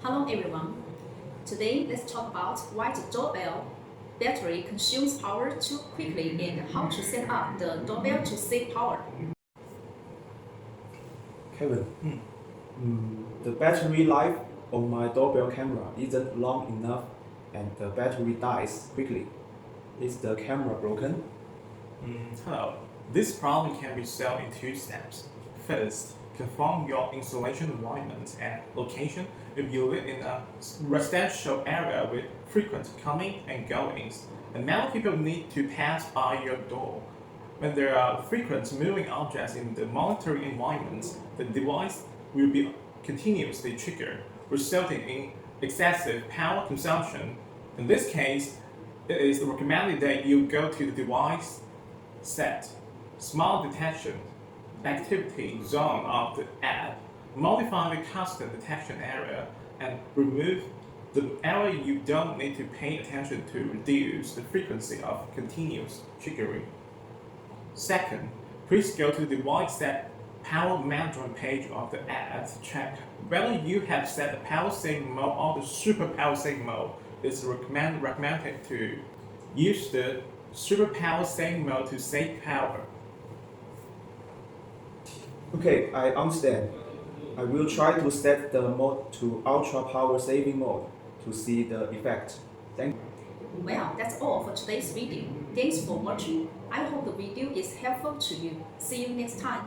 Hello everyone. Today let's talk about why the doorbell battery consumes power too quickly and how to set up the doorbell to save power. Kevin, the battery life on my doorbell camera isn't long enough and the battery dies quickly. Is the camera broken? Hello. This problem can be solved in two steps. First, confirm your installation environment and location if you live in a residential area with frequent coming and goings. And many people need to pass by your door. When there are frequent moving objects in the monitoring environment, the device will be continuously triggered, resulting in excessive power consumption. In this case, it is recommended that you go to the device set, small detection, activity zone of the app, modify the custom detection area, and remove the area you don't need to pay attention to reduce the frequency of continuous triggering. Second, please go to the device set power management page of the app to check whether you have set the power saving mode or the super power saving mode. It's recommended to use the super power saving mode to save power. Okay, I understand. I will try to set the mode to ultra power saving mode to see the effect. Thank you. Well, that's all for today's video. Thanks for watching. I hope the video is helpful to you. See you next time.